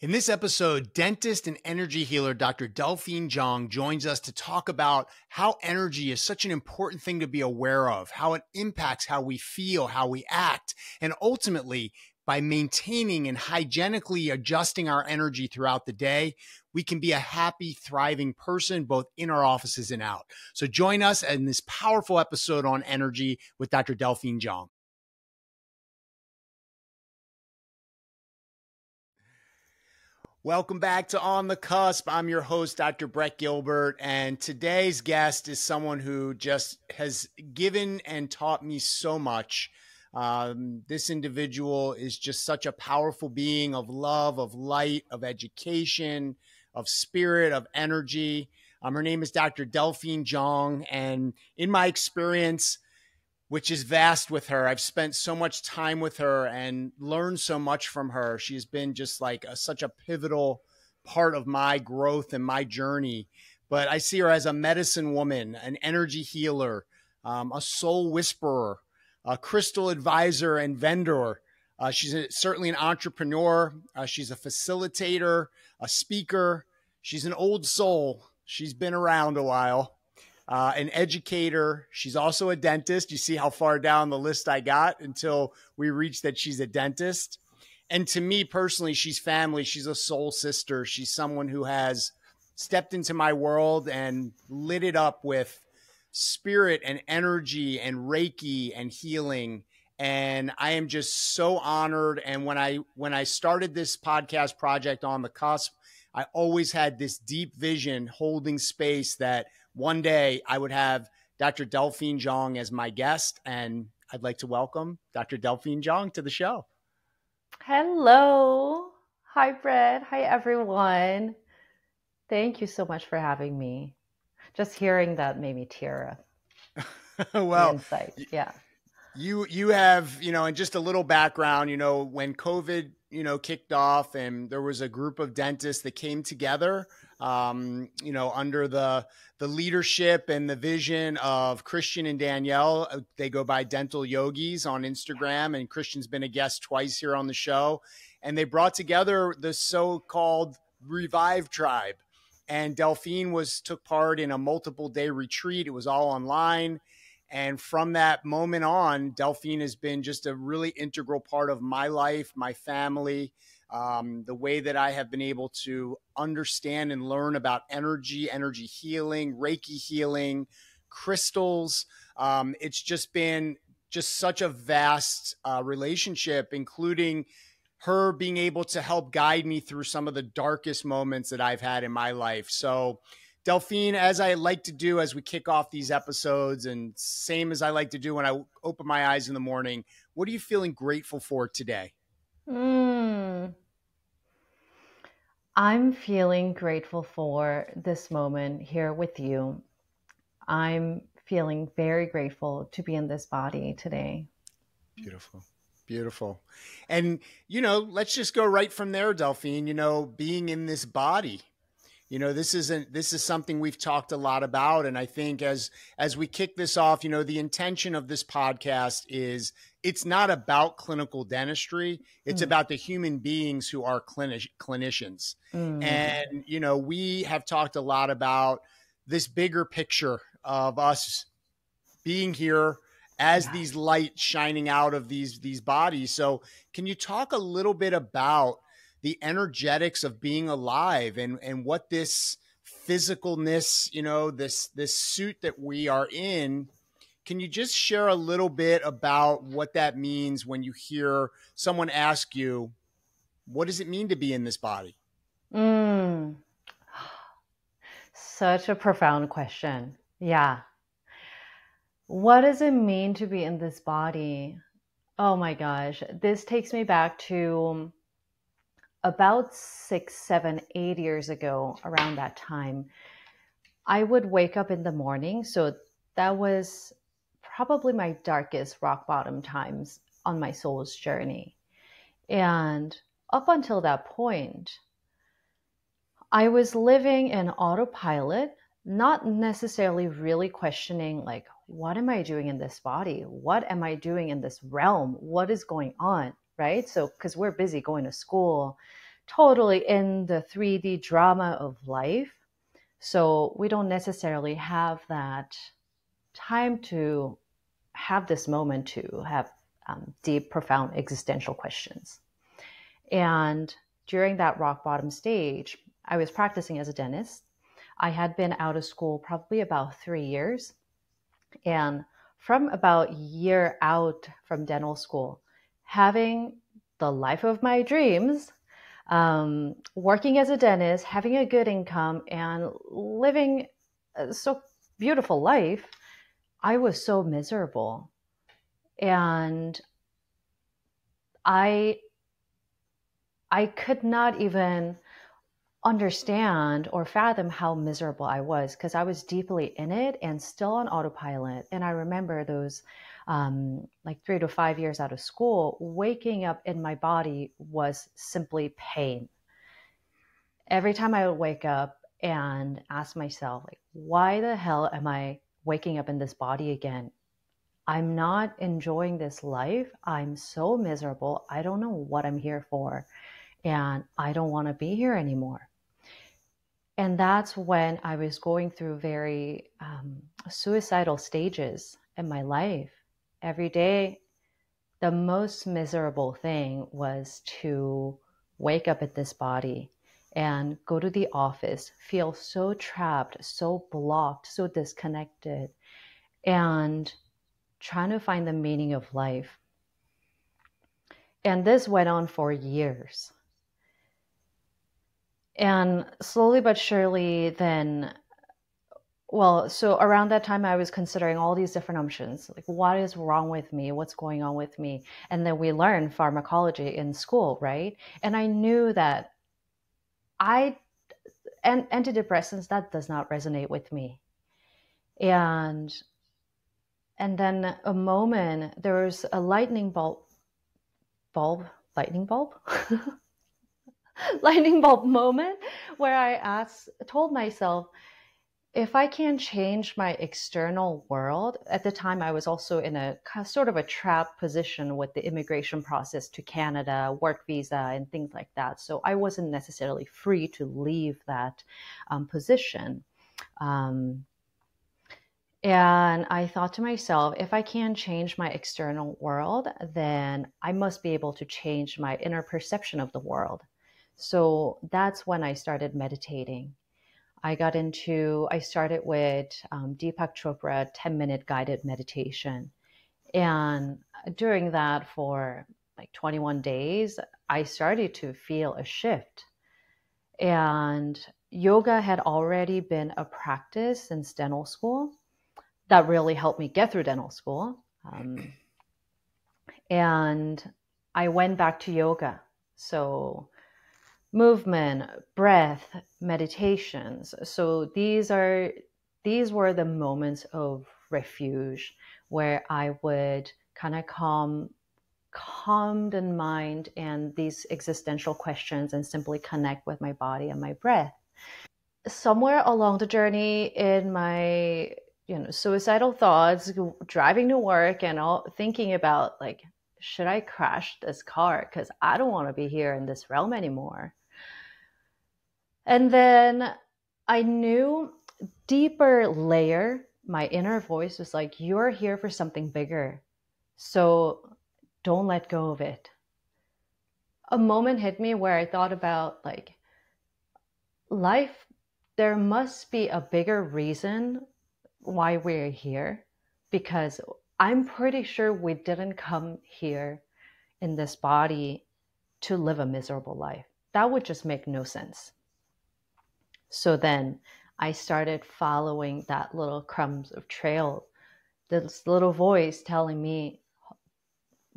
In this episode, dentist and energy healer Dr. Delphine Jeong joins us to talk about how energy is such an important thing to be aware of, how it impacts how we feel, how we act, and ultimately, by maintaining and hygienically adjusting our energy throughout the day, we can be a happy, thriving person, both in our offices and out. So join us in this powerful episode on energy with Dr. Delphine Jeong. Welcome back to On the Cusp. I'm your host, Dr. Brett Gilbert, and today's guest is someone who just has given and taught me so much. This individual is just such a powerful being of love, of light, of education, of spirit, of energy. Her name is Dr. Delphine Jeong, and in my experience, which is vast with her, I've spent so much time with her and learned so much from her. She's been just like such a pivotal part of my growth and my journey. But I see her as a medicine woman, an energy healer, a soul whisperer, a crystal advisor and vendor. She's certainly an entrepreneur. She's a facilitator, a speaker. She's an old soul. She's been around a while. An educator. She's also a dentist. You see how far down the list I got until we reached that she's a dentist. And to me personally, she's family. She's a soul sister. She's someone who has stepped into my world and lit it up with spirit and energy and Reiki and healing. And I am just so honored. And when I started this podcast project On the Cusp, I always had this deep vision holding space that one day I would have Dr. Delphine Jeong as my guest, and I'd like to welcome Dr. Delphine Jeong to the show. Hello. Hi, Brett. Hi, everyone. Thank you so much for having me. Just hearing that made me tear up. Well, insight. Yeah. You have, and just a little background, when COVID, kicked off and there was a group of dentists that came together, under the leadership and the vision of Christian and Danielle. They go by Dental Yogis on Instagram, and Christian's been a guest twice here on the show. And they brought together the so-called Revive Tribe. And Delphine took part in a multiple day retreat. It was all online. And from that moment on, Delphine has been just a really integral part of my life, my family, the way that I have been able to understand and learn about energy healing, Reiki healing, crystals. It's just been such a vast relationship, including her being able to help guide me through some of the darkest moments that I've had in my life. So Delphine, as I like to do as we kick off these episodes, and same as I like to do when I open my eyes in the morning, what are you feeling grateful for today? I'm feeling grateful for this moment here with you. I'm feeling very grateful to be in this body today. Beautiful. Beautiful. And, let's just go right from there, Delphine, being in this body. This is something we've talked a lot about. And I think as we kick this off, the intention of this podcast is it's not about clinical dentistry. It's about the human beings who are clinicians. And, we have talked a lot about this bigger picture of us being here as these lights shining out of these bodies. So can you talk a little bit about the energetics of being alive and what this physicalness, this suit that we are in, can you just share a little bit about what that means when you hear someone ask you, what does it mean to be in this body? Such a profound question. Yeah. What does it mean to be in this body? Oh my gosh. This takes me back to about 6, 7, 8 years ago, around that time. I would wake up in the morning. So that was probably my darkest rock bottom times on my soul's journey. And up until that point, I was living in autopilot, not necessarily really questioning, like, what am I doing in this body? What am I doing in this realm? What is going on? Right? So, because we're busy going to school, totally in the 3D drama of life. So we don't necessarily have that time to have this moment to have deep, profound existential questions. And during that rock bottom stage, I was practicing as a dentist. I had been out of school probably about 3 years. And from about a year out from dental school, having the life of my dreams, working as a dentist, having a good income, and living a so beautiful life, I was so miserable. And I I could not even understand or fathom how miserable I was because I was deeply in it and still on autopilot. And I remember those like 3 to 5 years out of school, waking up in my body was simply pain. Every time I would wake up and ask myself, like, why the hell am I waking up in this body again? I'm not enjoying this life. I'm so miserable. I don't know what I'm here for. And I don't want to be here anymore. And that's when I was going through very suicidal stages in my life. Every day, the most miserable thing was to wake up at this body and go to the office, feel so trapped, so blocked, so disconnected, and trying to find the meaning of life. And this went on for years. And slowly but surely, then, well, so around that time, I was considering all these different options. Like, what is wrong with me? What's going on with me? And then we learned pharmacology in school, right? And I knew that and antidepressants, that does not resonate with me. And then a moment, there was a lightning bulb, lightning bulb moment where I told myself, if I can change my external world, at the time I was also in a sort of a trapped position with the immigration process to Canada, work visa, and things like that. So I wasn't necessarily free to leave that position. And I thought to myself, if I can change my external world, then I must be able to change my inner perception of the world. So that's when I started meditating. I started with Deepak Chopra 10-minute guided meditation. And during that, for like 21 days, I started to feel a shift. And yoga had already been a practice since dental school. That really helped me get through dental school. And I went back to yoga. So movement, breath, meditations. So these were the moments of refuge where I would kind of calm the mind and these existential questions and simply connect with my body and my breath. Somewhere along the journey in my suicidal thoughts, driving to work and all, thinking about like, should I crash this car? Because I don't want to be here in this realm anymore. And then I knew deeper layer, my inner voice was like, you're here for something bigger. So don't let go of it. A moment hit me where I thought about like, life, there must be a bigger reason why we're here, because I'm pretty sure we didn't come here in this body to live a miserable life. That would just make no sense. So then I started following that little crumbs of trail, this little voice telling me,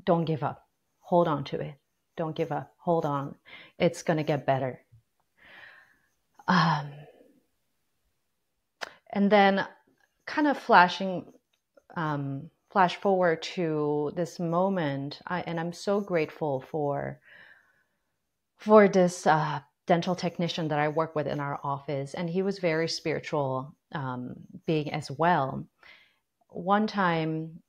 don't give up, hold on to it. Don't give up, hold on. It's going to get better. And then kind of flash forward to this moment, and I'm so grateful for this dental technician that I work with in our office, and he was very spiritual being as well. One time,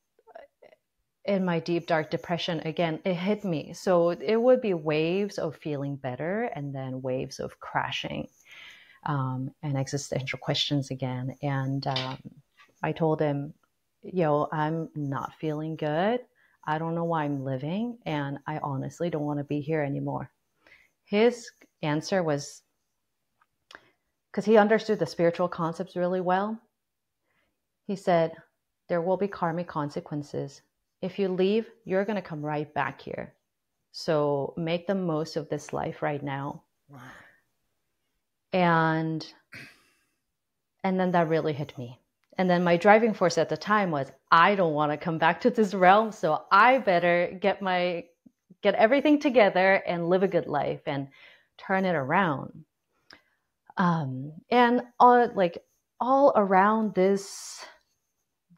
in my deep, dark depression, again, it hit me. So it would be waves of feeling better and then waves of crashing, and existential questions again. And I told him, I'm not feeling good. I don't know why I'm living, and I honestly don't want to be here anymore. His answer was, because he understood the spiritual concepts really well, he said, there will be karmic consequences. If you leave, you're going to come right back here. So make the most of this life right now. Wow. And then that really hit me. And then my driving force at the time was, I don't want to come back to this realm, so I better get everything together and live a good life and turn it around. And all around this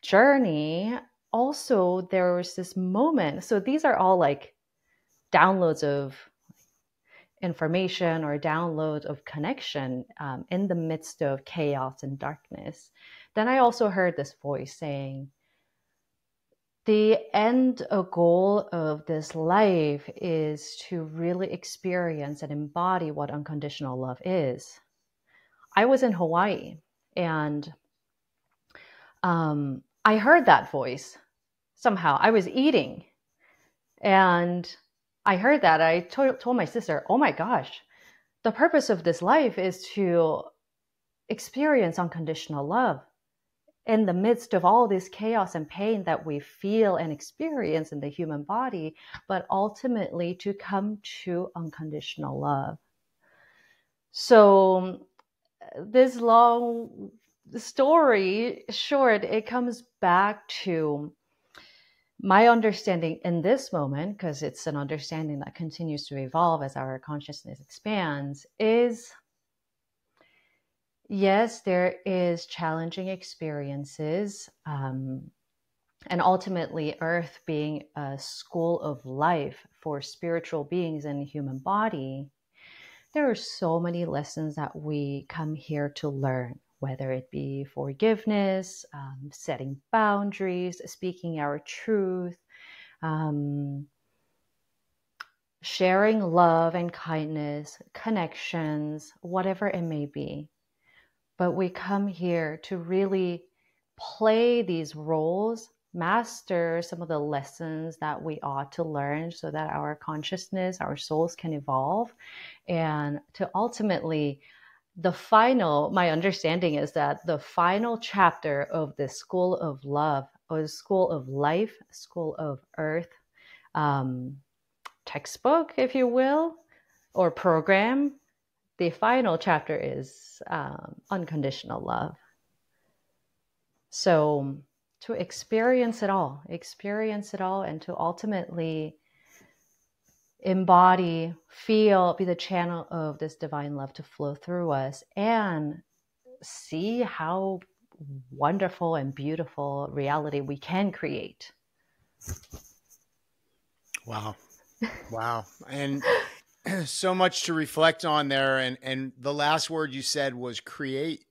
journey, also there was this moment. So these are all like downloads of information or download of connection in the midst of chaos and darkness. Then I also heard this voice saying, the end goal of this life is to really experience and embody what unconditional love is. I was in Hawaii, and I heard that voice somehow. I was eating, and I heard that. I told my sister, oh my gosh, the purpose of this life is to experience unconditional love in the midst of all this chaos and pain that we feel and experience in the human body, but ultimately to come to unconditional love. So this long story short, it comes back to my understanding in this moment, because it's an understanding that continues to evolve as our consciousness expands, is yes, there is challenging experiences, and ultimately Earth being a school of life for spiritual beings in the human body, there are so many lessons that we come here to learn, whether it be forgiveness, setting boundaries, speaking our truth, sharing love and kindness, connections, whatever it may be. But we come here to really play these roles, master some of the lessons that we ought to learn so that our consciousness, our souls can evolve. And to ultimately, my understanding is that the final chapter of the school of love, or school of life, school of earth, textbook, if you will, or program, the final chapter is unconditional love. So to experience it all, and to ultimately embody, feel, be the channel of this divine love to flow through us, and see how wonderful and beautiful reality we can create. Wow. Wow. And so much to reflect on there. And the last word you said was create.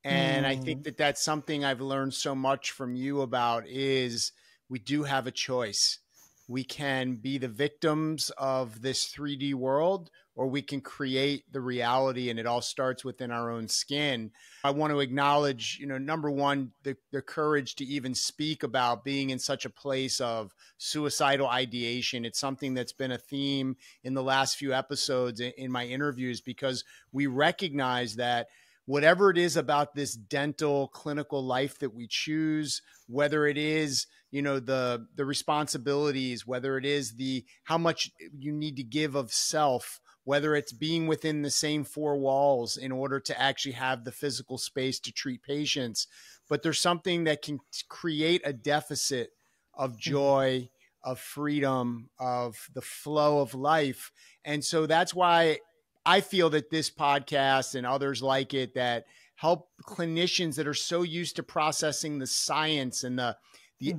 And I think that that's something I've learned so much from you about is we do have a choice. We can be the victims of this 3D world, or we can create the reality, and it all starts within our own skin. I want to acknowledge, number one, the courage to even speak about being in such a place of suicidal ideation. It's something that's been a theme in the last few episodes in my interviews, because we recognize that whatever it is about this dental clinical life that we choose, whether it is, the responsibilities, whether it is how much you need to give of self, whether it's being within the same four walls in order to actually have the physical space to treat patients. But there's something that can create a deficit of joy, of freedom, of the flow of life. And so that's why I feel that this podcast and others like it that help clinicians that are so used to processing the science and the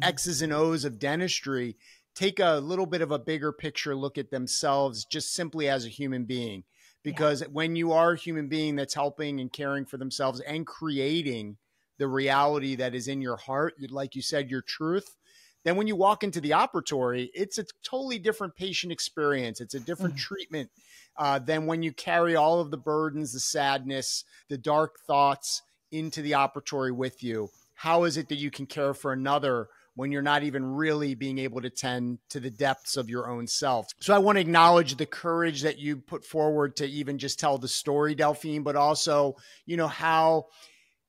X's and O's of dentistry take a little bit of a bigger picture look at themselves just simply as a human being. Because when you are a human being that's helping and caring for themselves and creating the reality that is in your heart, like you said, your truth, Then when you walk into the operatory, it's a totally different patient experience. It's a different treatment than when you carry all of the burdens, the sadness, the dark thoughts into the operatory with you. How is it that you can care for another when you're not even really being able to tend to the depths of your own self? So I want to acknowledge the courage that you put forward to even just tell the story, Delphine, but also, how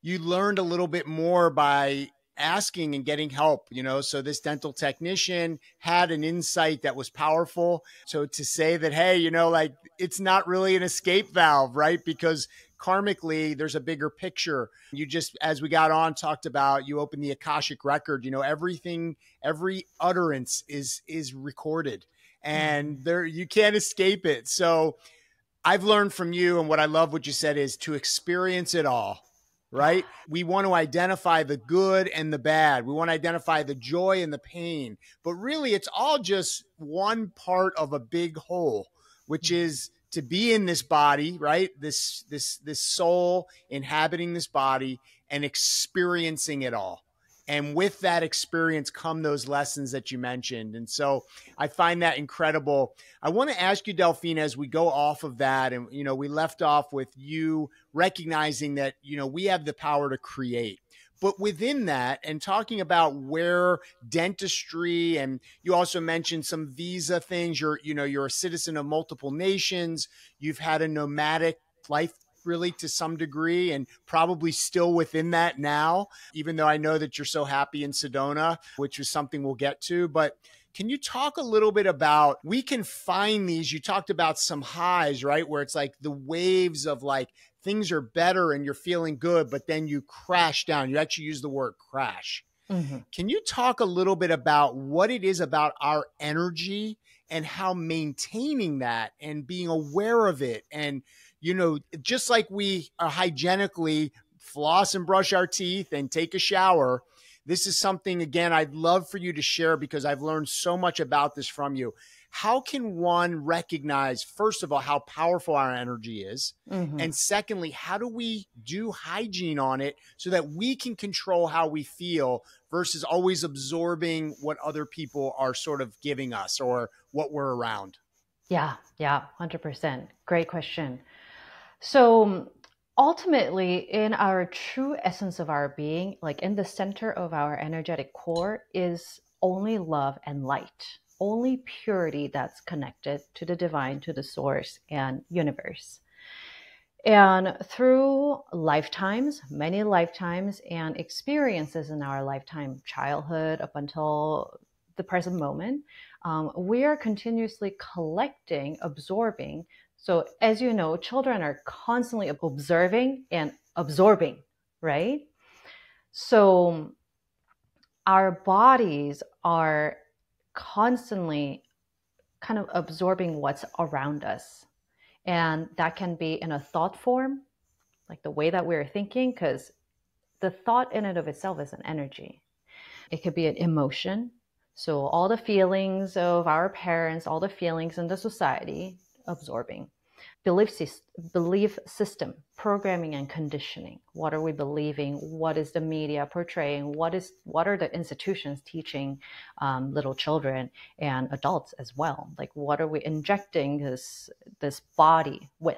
you learned a little bit more by asking and getting help, so this dental technician had an insight that was powerful. So to say that, hey, like it's not really an escape valve, right? Because karmically, there's a bigger picture. You just, as we got on, talked about, you open the Akashic record, everything, every utterance is recorded and there, you can't escape it. So I've learned from you, and what I love what you said is to experience it all, right? We want to identify the good and the bad. We want to identify the joy and the pain, but really it's all just one part of a big whole, which is to be in this body, right? This soul inhabiting this body and experiencing it all. And with that experience come those lessons that you mentioned. And so I find that incredible. I want to ask you, Delphine, as we go off of that, and, we left off with you recognizing that, we have the power to create. But within that, and talking about where dentistry, and you also mentioned some visa things, you're a citizen of multiple nations, you've had a nomadic life really to some degree, and probably still within that now, even though I know that you're so happy in Sedona, which is something we'll get to. But can you talk a little bit about, we can find these, you talked about some highs, right? Where it's like the waves of like things are better and you're feeling good, but then you crash down. You actually use the word crash. Mm-hmm. Can you talk a little bit about what it is about our energy and how maintaining that and being aware of it, and just like we hygienically floss and brush our teeth and take a shower, this is something, again, I'd love for you to share because I've learned so much about this from you. How can one recognize, first of all, how powerful our energy is? Mm-hmm. And secondly, how do we do hygiene on it so that we can control how we feel versus always absorbing what other people are sort of giving us or what we're around? Yeah, 100%. Great question. So ultimately, in our true essence of our being, like in the center of our energetic core, is only love and light, only purity that's connected to the divine, to the source and universe. And through lifetimes, many lifetimes and experiences in our lifetime, childhood up until the present moment, we are continuously collecting, absorbing. So as you know, children are constantly observing and absorbing, right? So our bodies are constantly kind of absorbing what's around us. And that can be in a thought form, like the way that we're thinking, because the thought in and of itself is an energy. It could be an emotion. So all the feelings of our parents, all the feelings in the society, absorbing. Belief system, programming and conditioning. What are we believing? What is the media portraying? What are the institutions teaching little children and adults as well? Like, what are we injecting this body with?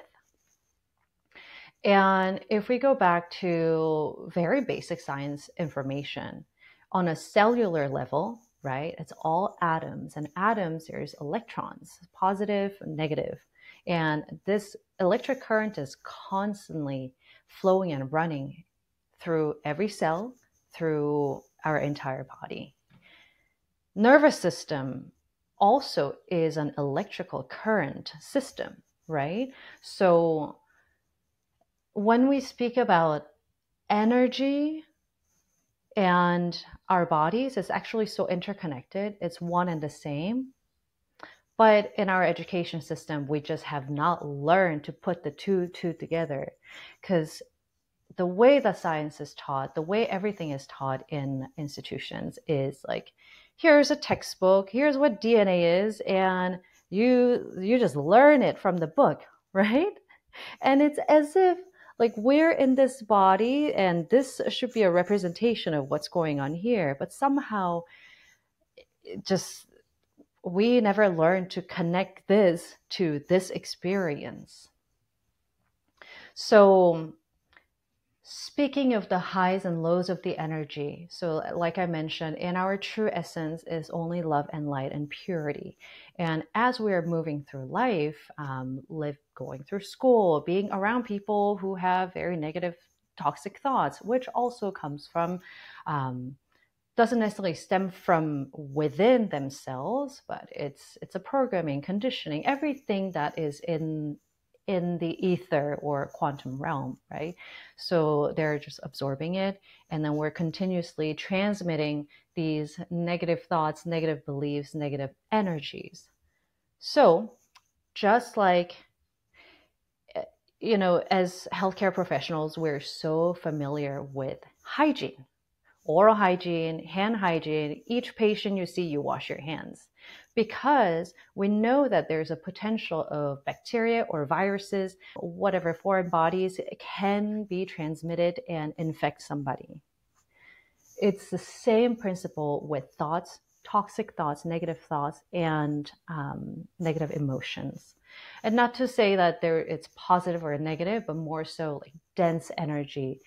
And if we go back to very basic science information, on a cellular level, right, it's all atoms. And atoms, there's electrons, positive, negative. And this electric current is constantly flowing and running through every cell, through our entire body. Nervous system also is an electrical current system, right? So when we speak about energy and our bodies, it's actually so interconnected. It's one and the same. But in our education system, we just have not learned to put the two together, because the way that science is taught, the way everything is taught in institutions is like, here's a textbook, here's what DNA is, and you just learn it from the book, right? And it's as if like we're in this body and this should be a representation of what's going on here, but somehow just, we never learned to connect this to this experience. So speaking of the highs and lows of the energy, so like I mentioned, in our true essence is only love and light and purity. And as we are moving through life, going through school, being around people who have very negative, toxic thoughts, which also comes from, doesn't necessarily stem from within themselves, but it's a programming, conditioning, everything that is in the ether or quantum realm, right? So they're just absorbing it, and then we're continuously transmitting these negative thoughts, negative beliefs, negative energies. So just like, as healthcare professionals, we're so familiar with hygiene, oral hygiene, hand hygiene. Each patient you see, you wash your hands, because we know that there's a potential of bacteria or viruses, whatever foreign bodies, can be transmitted and infect somebody. It's the same principle with thoughts, toxic thoughts, and negative emotions. And not to say that it's positive or negative, but more so like dense energy,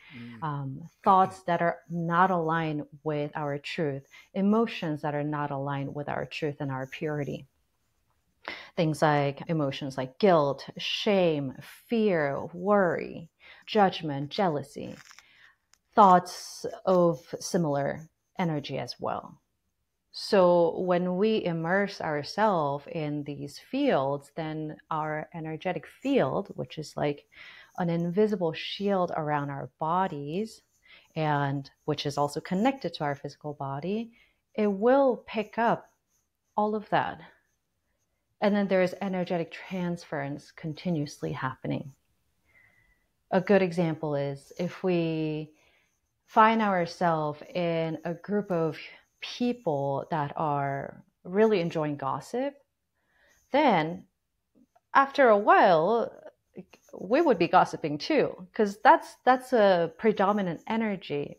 thoughts that are not aligned with our truth, emotions that are not aligned with our truth and our purity. Things like emotions like guilt, shame, fear, worry, judgment, jealousy, thoughts of similar energy as well. So when we immerse ourselves in these fields, then our energetic field, which is like an invisible shield around our bodies, and which is also connected to our physical body, it will pick up all of that. And then there's energetic transference continuously happening. A good example is if we find ourselves in a group of people that are really enjoying gossip, then after a while, we would be gossiping too, because that's a predominant energy.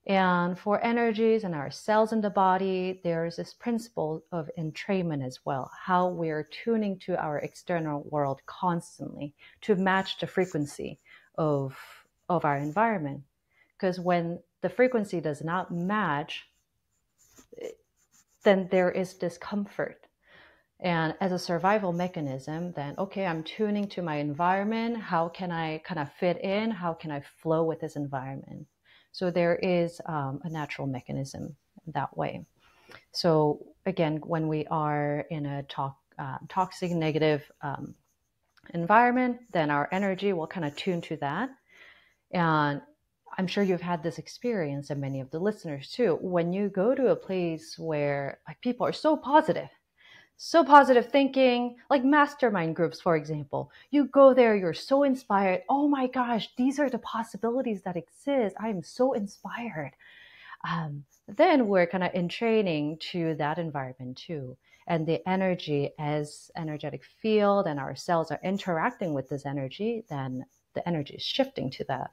And for energies and our cells in the body, there's this principle of entrainment as well, how we're tuning to our external world constantly to match the frequency of our environment. Because when the frequency does not match, then there is discomfort. And as a survival mechanism, then, okay, I'm tuning to my environment. How can I kind of fit in? How can I flow with this environment? So there is a natural mechanism that way. So again, when we are in a toxic, negative environment, then our energy will kind of tune to that. And I'm sure you've had this experience, and many of the listeners too. When you go to a place where like people are so positive thinking, like mastermind groups, for example, you go there, you're so inspired. Oh my gosh, these are the possibilities that exist. I am so inspired. Then we're kind of in training to that environment too. And the energy, as energetic field and our cells are interacting with this energy, then the energy is shifting to that.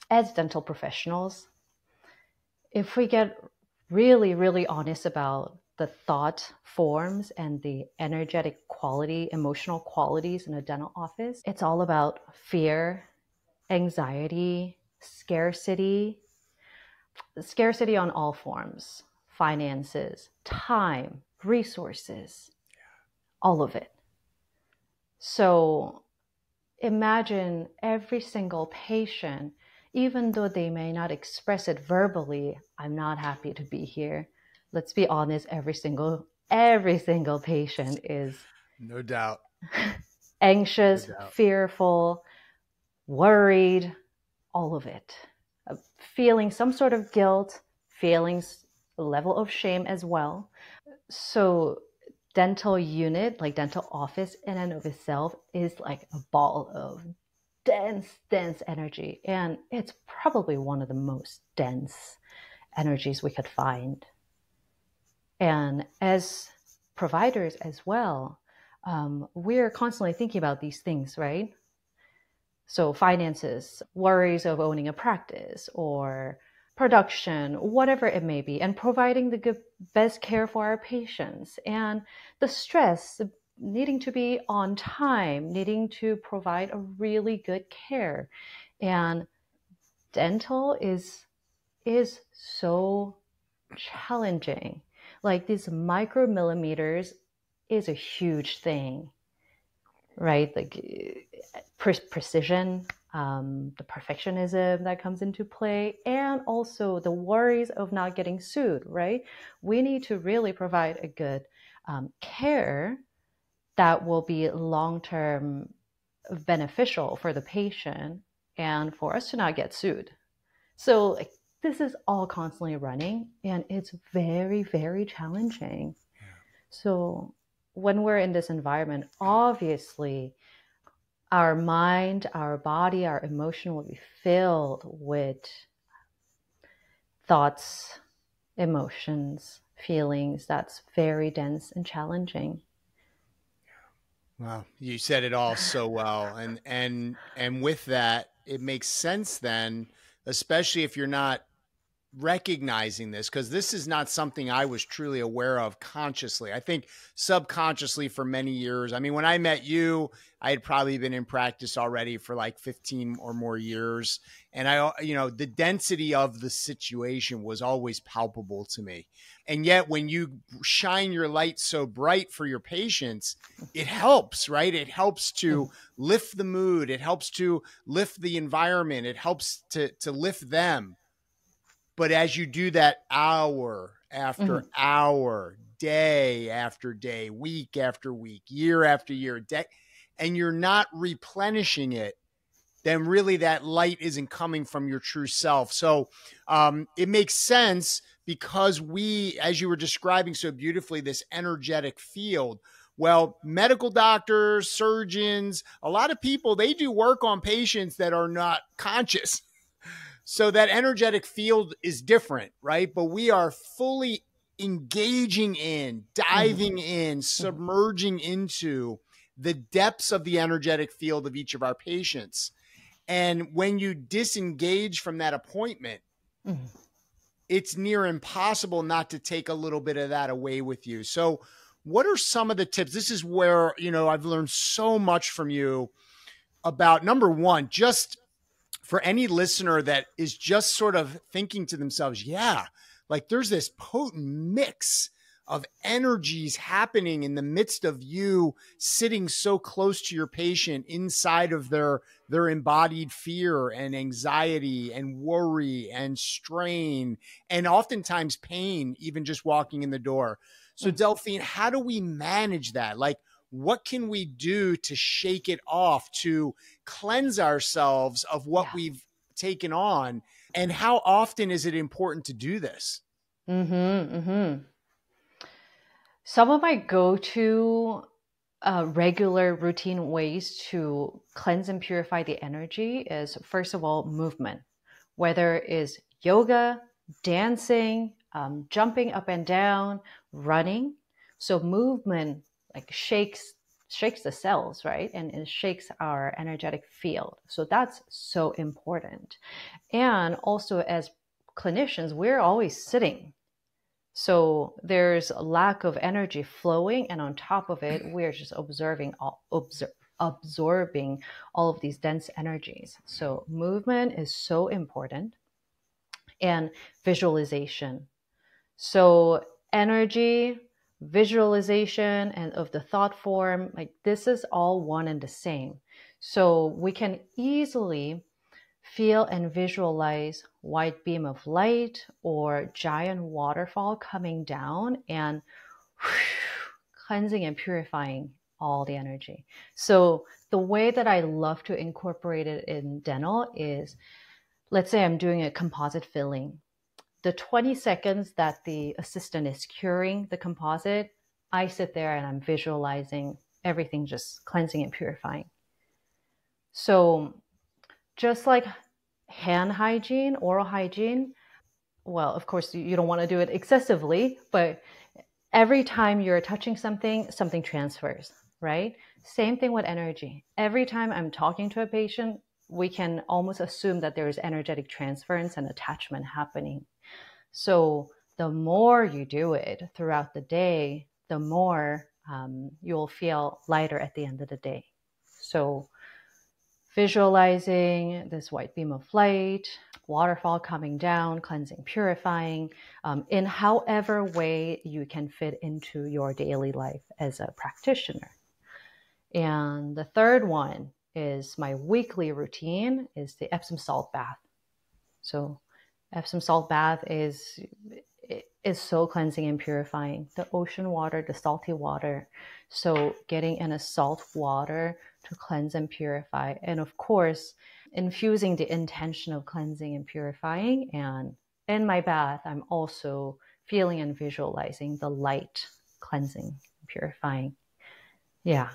As dental professionals, if we get really, really honest about the thought forms and the energetic quality, emotional qualities in a dental office, it's all about fear, anxiety, scarcity on all forms, finances, time, resources, all of it. So imagine every single patient, even though they may not express it verbally, I'm not happy to be here. Let's be honest, every single patient is no doubt anxious, fearful, worried, all of it. Feeling some sort of guilt, feelings, a level of shame as well. So dental unit, like dental office in and of itself, is like a ball of dense energy. And it's probably one of the most dense energies we could find. And as providers as well, we're constantly thinking about these things, right? So finances, worries of owning a practice, or production, whatever it may be, and providing the best care for our patients. And the stress, needing to be on time, needing to provide a really good care. And dental is so challenging. Like these micromillimeters is a huge thing, right? Like precision, the perfectionism that comes into play, and also the worries of not getting sued, right? We need to really provide a good care that will be long-term beneficial for the patient and for us to not get sued. So like, this is all constantly running and it's very, very challenging. Yeah. So when we're in this environment, obviously our mind, our body, our emotion will be filled with thoughts, emotions, feelings that's very dense and challenging. Wow, you said it all so well. And with that, it makes sense then, especially if you're not recognizing this, because this is not something I was truly aware of consciously. I think subconsciously for many years. I mean, when I met you, I had probably been in practice already for like 15 or more years. And the density of the situation was always palpable to me. And yet when you shine your light so bright for your patients, it helps, right? It helps to lift the mood. It helps to lift the environment. It helps to lift them. But as you do that hour after hour, day after day, week after week, year after year, and you're not replenishing it, then really that light isn't coming from your true self. So it makes sense because we, as you were describing so beautifully, this energetic field. Well, medical doctors, surgeons, a lot of people, they do work on patients that are not conscious. So that energetic field is different, right? But we are fully engaging in, diving in, submerging into the depths of the energetic field of each of our patients. And when you disengage from that appointment, it's near impossible not to take a little bit of that away with you. So what are some of the tips? This is where, I've learned so much from you about, number one, just for any listener that is just sort of thinking to themselves, yeah, like there's this potent mix of energies happening in the midst of you sitting so close to your patient inside of their embodied fear and anxiety and worry and strain and oftentimes pain, even just walking in the door. So Delphine, how do we manage that? Like, what can we do to shake it off, to cleanse ourselves of what we've taken on? And how often is it important to do this? Some of my go-to regular routine ways to cleanse and purify the energy is, first of all, movement, whether it is yoga, dancing, jumping up and down, running. So movement like shakes the cells, right? And it shakes our energetic field. So that's so important. And also as clinicians, we're always sitting. So there's a lack of energy flowing. And on top of it, we're just absorbing all of these dense energies. So movement is so important. And visualization. So energy, visualization, and of the thought form, like this is all one and the same. So we can easily feel and visualize white beam of light or giant waterfall coming down and cleansing and purifying all the energy. So the way that I love to incorporate it in dental is, let's say I'm doing a composite filling. The 20 seconds that the assistant is curing the composite, I sit there and I'm visualizing everything just cleansing and purifying. So just like hand hygiene, oral hygiene, well, of course, you don't want to do it excessively, but every time you're touching something, something transfers, right? Same thing with energy. Every time I'm talking to a patient, we can almost assume that there is energetic transference and attachment happening. So the more you do it throughout the day, the more you'll feel lighter at the end of the day. So visualizing this white beam of light, waterfall coming down, cleansing, purifying, in however way you can fit into your daily life as a practitioner. And the third one is my weekly routine is the Epsom salt bath. So Epsom salt bath is so cleansing and purifying. The ocean water, the salty water. So getting in a salt water to cleanse and purify. And of course, infusing the intention of cleansing and purifying. And in my bath, I'm also feeling and visualizing the light cleansing and purifying. Yeah.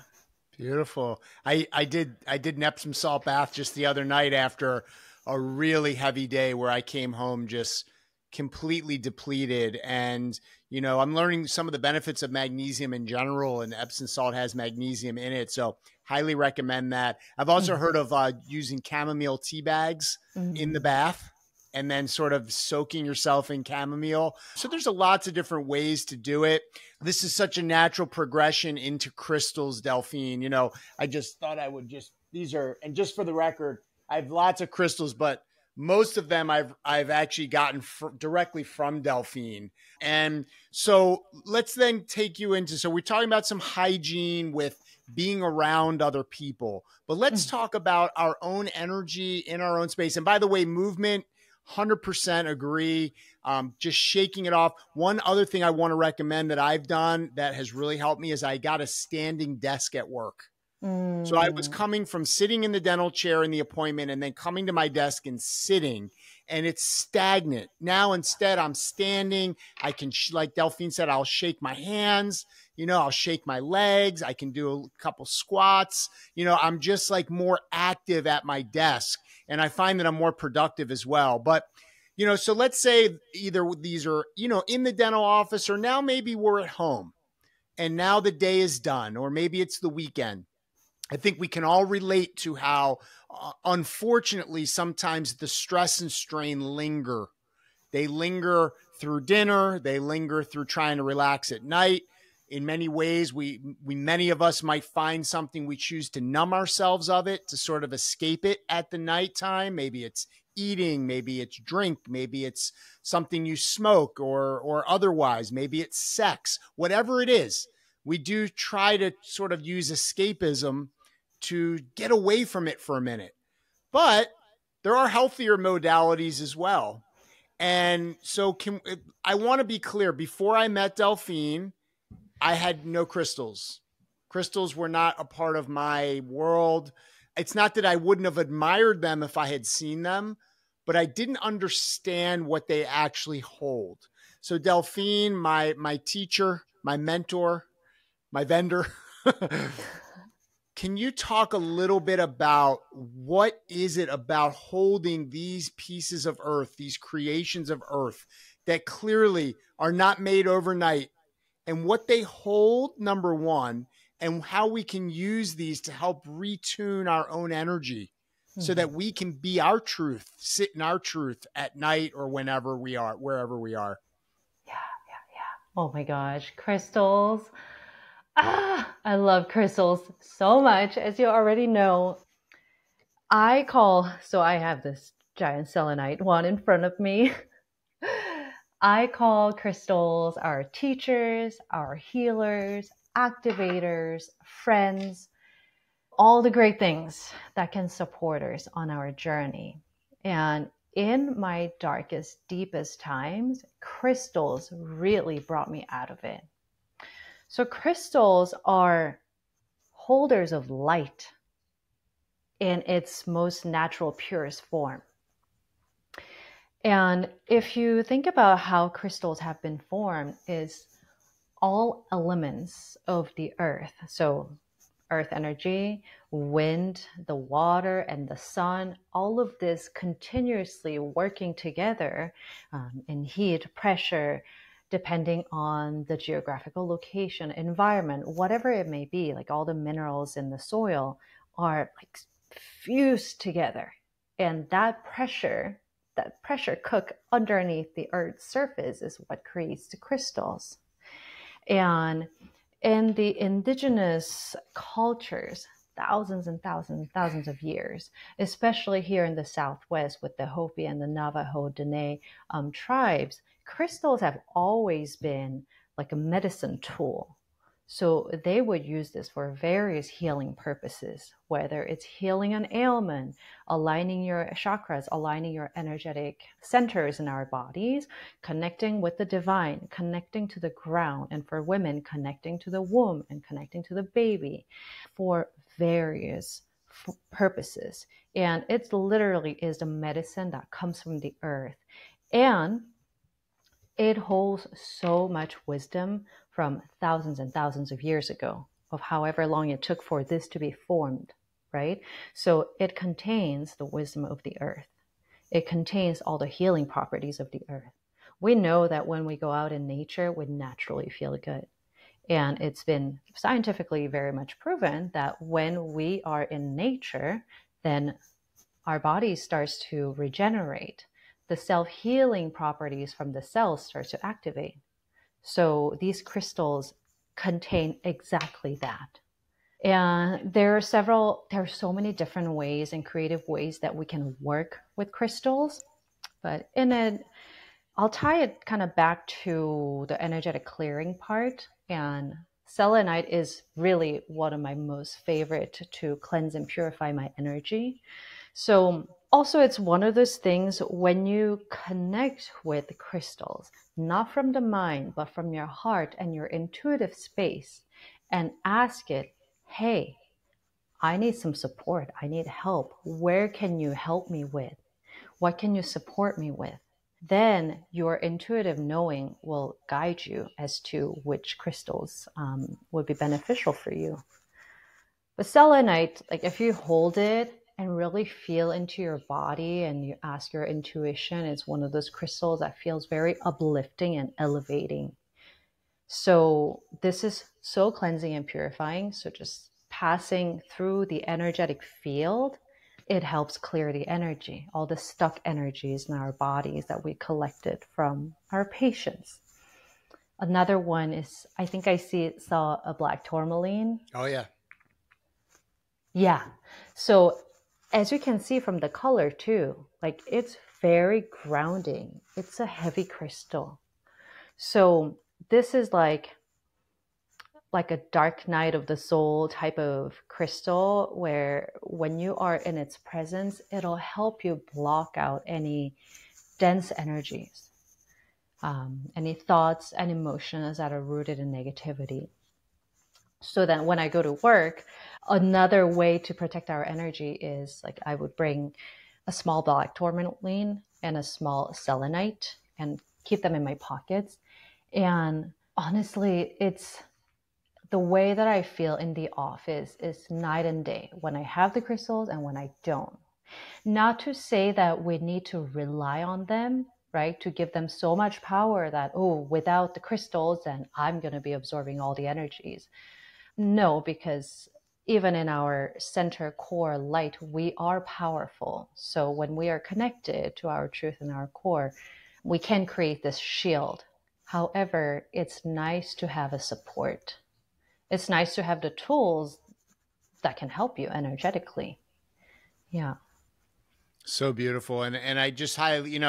Beautiful. I did an Epsom salt bath just the other night after a really heavy day where I came home just completely depleted. And, I'm learning some of the benefits of magnesium in general, and Epsom salt has magnesium in it. So highly recommend that. I've also heard of using chamomile tea bags in the bath and then sort of soaking yourself in chamomile. So there's lots of different ways to do it. This is such a natural progression into crystals, Delphine. I just thought I would and just for the record, I have lots of crystals, but most of them I've actually gotten directly from Delphine. And so let's then take you into, so we're talking about some hygiene with being around other people, but let's talk about our own energy in our own space. And by the way, movement, 100% agree. Just shaking it off. One other thing I want to recommend that I've done that has really helped me is I got a standing desk at work. So I was coming from sitting in the dental chair in the appointment and then coming to my desk and sitting, and it's stagnant. Now, instead, I'm standing. I can, like Delphine said, I'll shake my hands, I'll shake my legs. I can do a couple squats. I'm just like more active at my desk, and I find that I'm more productive as well. But, so let's say either these are, in the dental office, or now maybe we're at home and now the day is done, or maybe it's the weekend. I think we can all relate to how, unfortunately, sometimes the stress and strain linger. They linger through dinner. They linger through trying to relax at night. In many ways, many of us might find something we choose to numb ourselves of it, to sort of escape it at the nighttime. Maybe it's eating, maybe it's drink, maybe it's something you smoke or otherwise. Maybe it's sex. Whatever it is, we do try to sort of use escapism to get away from it for a minute. But there are healthier modalities as well. And so I want to be clear, before I met Delphine, I had no crystals. Crystals were not a part of my world. It's not that I wouldn't have admired them if I had seen them, but I didn't understand what they actually hold. So Delphine, my teacher, my mentor, my vendor, can you talk a little bit about what is it about holding these pieces of earth, these creations of earth that clearly are not made overnight, and what they hold, number one, and how we can use these to help retune our own energy so that we can be our truth, sit in our truth at night or whenever we are, wherever we are. Yeah. Oh my gosh, crystals. I love crystals so much, as you already know. I have this giant selenite one in front of me. I call crystals our teachers, our healers, activators, friends, all the great things that can support us on our journey. And in my darkest, deepest times, crystals really brought me out of it. So crystals are holders of light in its most natural, purest form. And if you think about how crystals have been formed, is all elements of the earth. So earth energy, wind, the water, and the sun, all of this continuously working together in heat, pressure, depending on the geographical location, environment, whatever it may be, like all the minerals in the soil are like fuse together. And that pressure cook underneath the Earth's surface is what creates the crystals. And in the indigenous cultures, thousands and thousands and thousands of years, especially here in the Southwest with the Hopi and the Navajo Dene tribes, crystals have always been like a medicine tool. So they would use this for various healing purposes, whether it's healing an ailment, aligning your chakras, aligning your energetic centers in our bodies, connecting with the divine, connecting to the ground, and for women, connecting to the womb and connecting to the baby for various purposes. And it literally is the medicine that comes from the earth. And it holds so much wisdom from thousands and thousands of years ago, of however long it took for this to be formed, right? So it contains the wisdom of the earth. It contains all the healing properties of the earth. We know that when we go out in nature, we naturally feel good. And it's been scientifically very much proven that when we are in nature, then our body starts to regenerate. The self-healing properties from the cells start to activate. So these crystals contain exactly that. And there are so many different ways and creative ways that we can work with crystals. But I'll tie it kind of back to the energetic clearing part. And selenite is really one of my most favorite to cleanse and purify my energy. So also, it's one of those things when you connect with crystals, not from the mind, but from your heart and your intuitive space, and ask it, hey, I need some support. I need help. Where can you help me with? What can you support me with? Then your intuitive knowing will guide you as to which crystals would be beneficial for you. But selenite, like if you hold it and really feel into your body and you ask your intuition, it's one of those crystals that feels very uplifting and elevating. So this is so cleansing and purifying. So just passing through the energetic field, it helps clear the energy, all the stuck energies in our bodies that we collected from our patients. Another one is, I think saw a black tourmaline. Oh, yeah. Yeah. So as you can see from the color too, like it's very grounding. It's a heavy crystal. So this is like a dark night of the soul type of crystal where when you are in its presence, it'll help you block out any dense energies, any thoughts and emotions that are rooted in negativity. So that when I go to work, another way to protect our energy is like I would bring a small black tourmaline and a small selenite and keep them in my pockets. And honestly, it's the way that I feel in the office is night and day when I have the crystals and when I don't. Not to say that we need to rely on them, right? To give them so much power that, oh, without the crystals, then I'm going to be absorbing all the energies. No, because even in our center core light, we are powerful. So when we are connected to our truth and our core, we can create this shield. However, it's nice to have a support. It's nice to have the tools that can help you energetically. Yeah. So beautiful. And I just highly,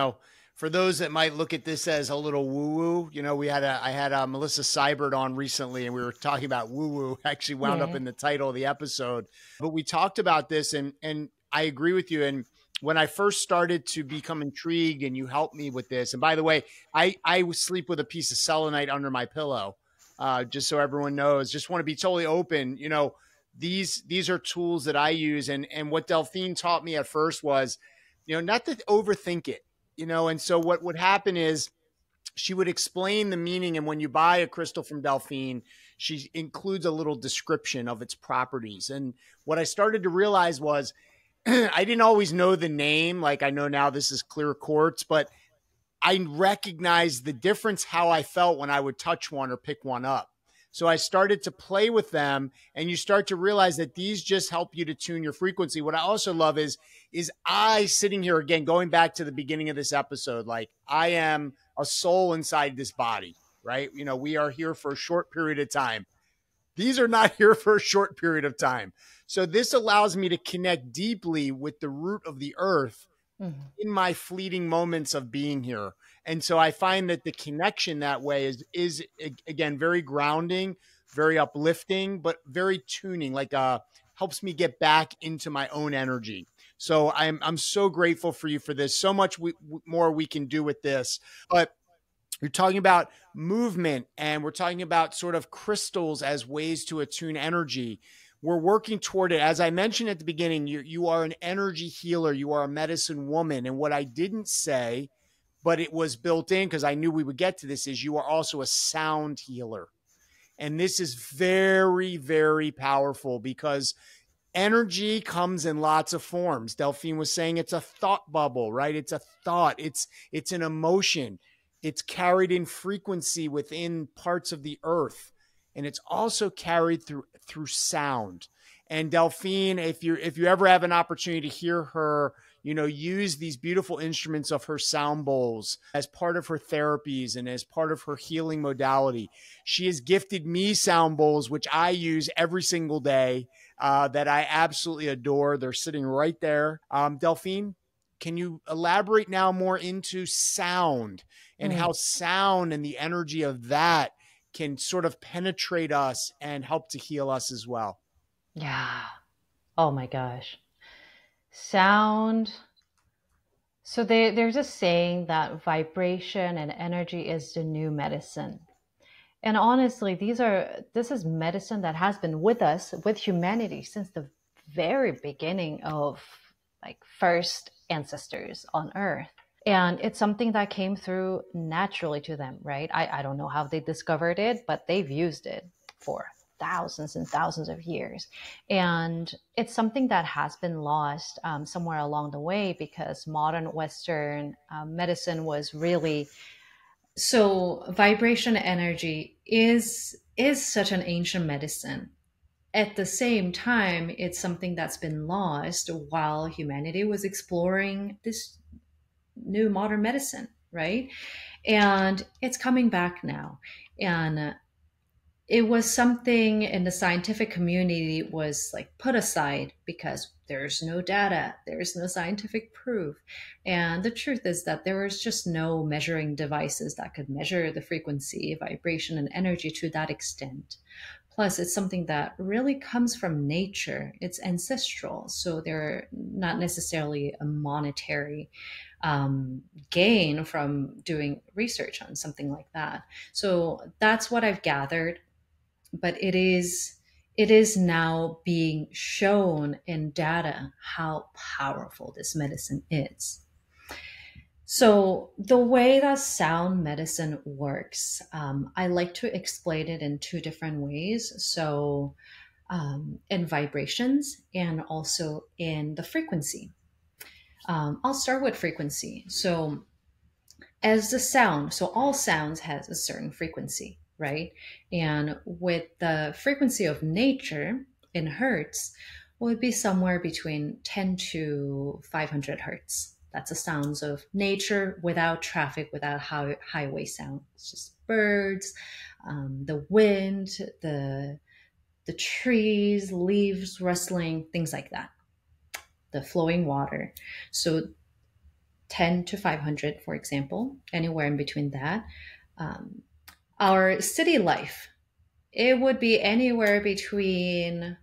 for those that might look at this as a little woo-woo, I had Melissa Seibert on recently and we were talking about woo-woo, actually wound up in the title of the episode, but we talked about this and I agree with you. And when I first started to become intrigued and you helped me with this, and by the way, I sleep with a piece of selenite under my pillow, just so everyone knows, just want to be totally open. These are tools that I use. And what Delphine taught me at first was, not to overthink it, and so what would happen is she would explain the meaning. And when you buy a crystal from Delphine, she includes a little description of its properties. And what I started to realize was I didn't always know the name. Like I know now this is clear quartz, but I recognized the difference, how I felt when I would touch one or pick one up. So I started to play with them, and you start to realize that these just help you to tune your frequency. What I also love is I sitting here again, going back to the beginning of this episode, like I am a soul inside this body, right? You know, we are here for a short period of time. These are not here for a short period of time. So this allows me to connect deeply with the root of the earth Mhm. in my fleeting moments of being here. And so I find that the connection that way is again very grounding, very uplifting, but very tuning, like helps me get back into my own energy. So I'm so grateful for you for this. So much more we can do with this. But you're talking about movement, and we're talking about sort of crystals as ways to attune energy. We're working toward it. As I mentioned at the beginning, you are an energy healer. You are a medicine woman. And what I didn't say, but it was built in because I knew we would get to this, is you are also a sound healer. And this is very, very powerful because energy comes in lots of forms. Delphine was saying it's a thought bubble, right? It's a thought. It's an emotion. It's carried in frequency within parts of the earth, and it's also carried through sound. And Delphine, if you ever have an opportunity to hear her, you know, use these beautiful instruments of her sound bowls as part of her therapies and as part of her healing modality. She has gifted me sound bowls, which I use every single day, that I absolutely adore. They're sitting right there. Delphine, can you elaborate now more into sound and Mm. how sound and the energy of that can sort of penetrate us and help to heal us as well? Yeah. Oh my gosh. Sound. So there's a saying that vibration and energy is the new medicine. And honestly, this is medicine that has been with us, with humanity since the very beginning of like first ancestors on Earth. And it's something that came through naturally to them, right? I don't know how they discovered it, but they've used it for thousands and thousands of years. And it's something that has been lost somewhere along the way because modern Western medicine was really so vibration energy is such an ancient medicine. At the same time, it's something that's been lost while humanity was exploring this new modern medicine, right? And it's coming back now. And it was something in the scientific community was like put aside because there's no data, there's no scientific proof. And the truth is that there was just no measuring devices that could measure the frequency, vibration, and energy to that extent. Plus, it's something that really comes from nature. It's ancestral, so they're not necessarily a monetary gain from doing research on something like that. So that's what I've gathered, but it is now being shown in data how powerful this medicine is. So the way that sound medicine works, I like to explain it in two different ways. So in vibrations and also in the frequency. I'll start with frequency. So as the sound, so all sounds has a certain frequency, right? And with the frequency of nature in hertz would be somewhere between 10 to 500 hertz. That's the sounds of nature without traffic, without highway sound. It's just birds, the wind, the trees, leaves rustling, things like that. The flowing water. So 10 to 500, for example, anywhere in between that. Um, our city life, it would be anywhere between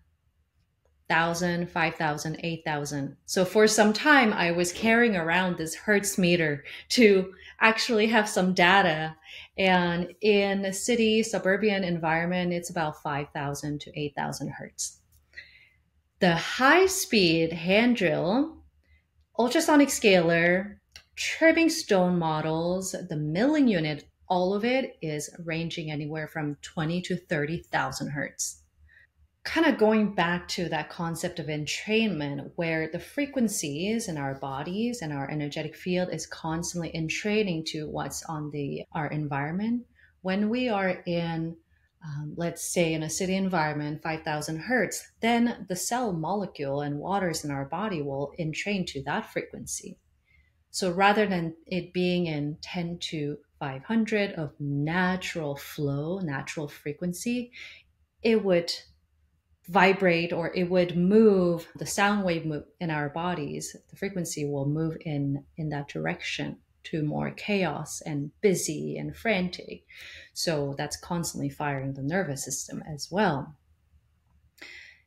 1,000, 5,000, 8,000. So for some time, I was carrying around this hertz meter to actually have some data. And in a city, suburban environment, it's about 5,000 to 8,000 hertz. The high speed hand drill, ultrasonic scaler, tripping stone models, the milling unit, all of it is ranging anywhere from 20 to 30,000 hertz. Kind of going back to that concept of entrainment, where the frequencies in our bodies and our energetic field is constantly entraining to what's on our environment. When we are in let's say in a city environment, 5,000 hertz, then the cell molecule and waters in our body will entrain to that frequency. So rather than it being in 10 to 500 of natural flow, natural frequency, it would vibrate, or it would move, the sound wave move in our bodies, the frequency will move in that direction to more chaos and busy and frantic. So that's constantly firing the nervous system as well.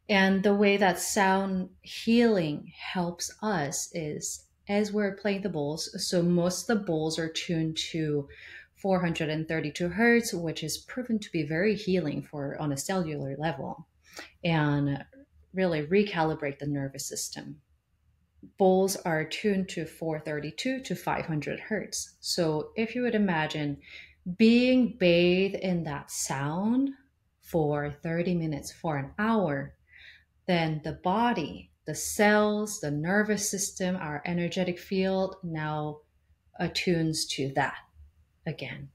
And the way that sound healing helps us is as we're playing the bowls. So most of the bowls are tuned to 432 hertz, which is proven to be very healing for on a cellular level and really recalibrate the nervous system. Bowls are tuned to 432 to 500 hertz. So if you would imagine being bathed in that sound for 30 minutes, for an hour, then the body, the cells, the nervous system, our energetic field now attunes to that again.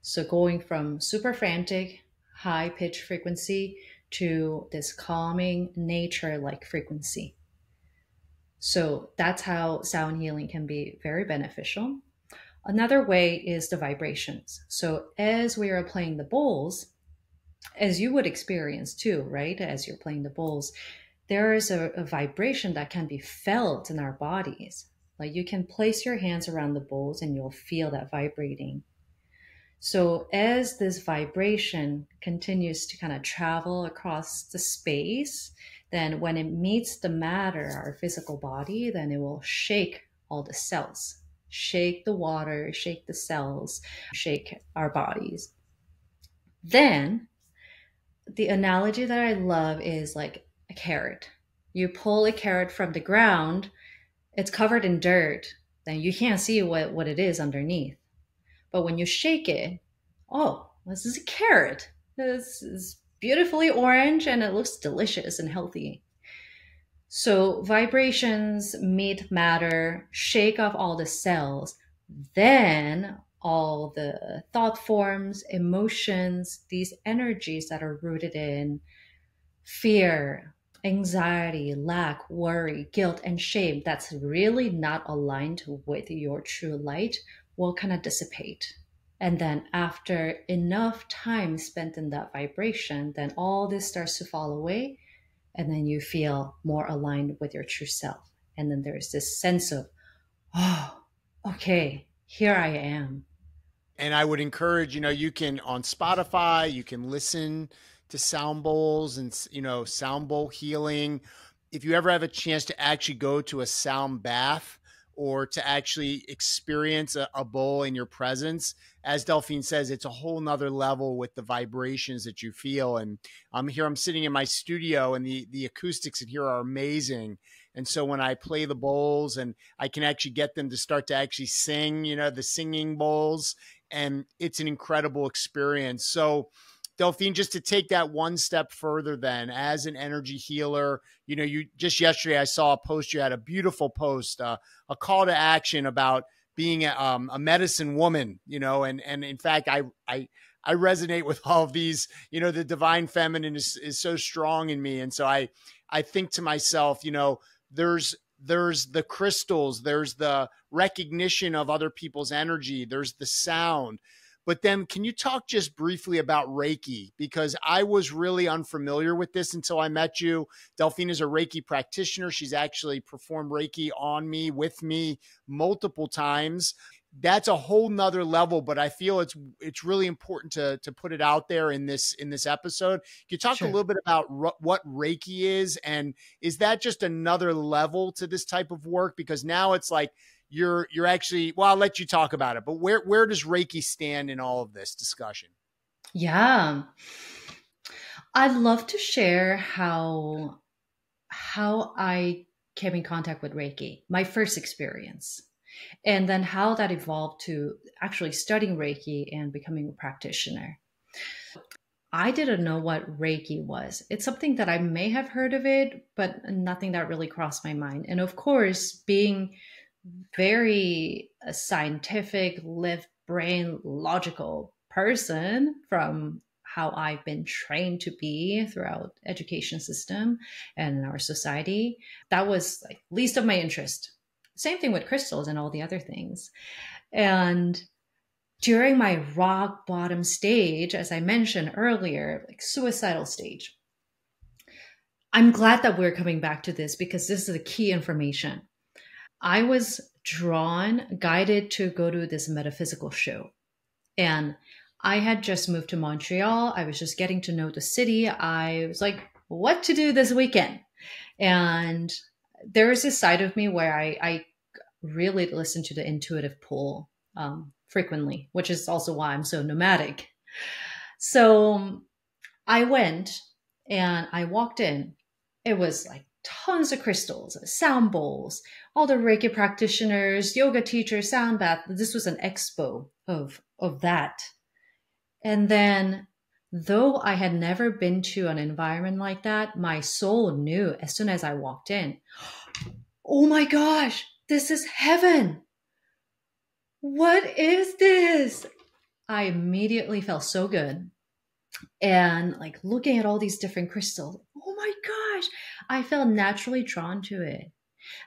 So going from super frantic, high pitch frequency to this calming nature like frequency. So that's how sound healing can be very beneficial. Another way is the vibrations. So as we are playing the bowls, as you would experience too, right? As you're playing the bowls, there is a vibration that can be felt in our bodies. Like you can place your hands around the bowls and you'll feel that vibrating. So as this vibration continues to kind of travel across the space, then when it meets the matter, our physical body, then it will shake all the cells, shake the water, shake the cells, shake our bodies. Then the analogy that I love is like a carrot. You pull a carrot from the ground, it's covered in dirt, then you can't see what it is underneath. But when you shake it, oh, this is a carrot. This is beautifully orange and it looks delicious and healthy. So vibrations meet matter, shake off all the cells, then all the thought forms, emotions, these energies that are rooted in fear, anxiety, lack, worry, guilt, and shame that's really not aligned with your true light will kind of dissipate. And then after enough time spent in that vibration, then all this starts to fall away. And then you feel more aligned with your true self. And then there's this sense of, oh, okay, here I am. And I would encourage, you can on Spotify, you can listen to sound bowls and, sound bowl healing. If you ever have a chance to actually go to a sound bath or to actually experience a bowl in your presence, as Delphine says, it's a whole nother level with the vibrations that you feel. And I'm sitting in my studio and the acoustics in here are amazing. And so when I play the bowls and I can actually get them to start to actually sing, the singing bowls, and it's an incredible experience. So Delphine, just to take that one step further then, as an energy healer, you just yesterday I saw a post, you had a beautiful post, a call to action about being a medicine woman, and in fact, I resonate with all of these, the divine feminine is so strong in me. And so I think to myself, there's the crystals, there's the recognition of other people's energy, there's the sound. But then can you talk just briefly about Reiki? Because I was really unfamiliar with this until I met you. Delphine is a Reiki practitioner. She's actually performed Reiki on me, with me multiple times. That's a whole nother level, but I feel it's really important to put it out there in this episode. Can you talk a little bit about what Reiki is, and is that just another level to this type of work? Because now it's like you're actually, well, I'll let you talk about it, but where does Reiki stand in all of this discussion? Yeah. I'd love to share how I came in contact with Reiki, my first experience, and then how that evolved to actually studying Reiki and becoming a practitioner. I didn't know what Reiki was. It's something that I may have heard of it, but nothing that really crossed my mind. And of course, being very scientific, left brain, logical person from how I've been trained to be throughout education system and in our society. That was like least of my interest. Same thing with crystals and all the other things. And during my rock bottom stage, as I mentioned earlier, like suicidal stage, I'm glad that we're coming back to this because this is the key information. I was guided to go to this metaphysical show. And I had just moved to Montreal. I was just getting to know the city. I was like, what to do this weekend? And there was this side of me where I really listen to the intuitive pull frequently, which is also why I'm so nomadic. So I went and I walked in. It was like tons of crystals, sound bowls, all the Reiki practitioners, yoga teachers, sound bath. This was an expo of that. And then, though I had never been to an environment like that, my soul knew as soon as I walked in, oh my gosh, this is heaven. What is this? I immediately felt so good. And like looking at all these different crystals, oh my gosh, I felt naturally drawn to it.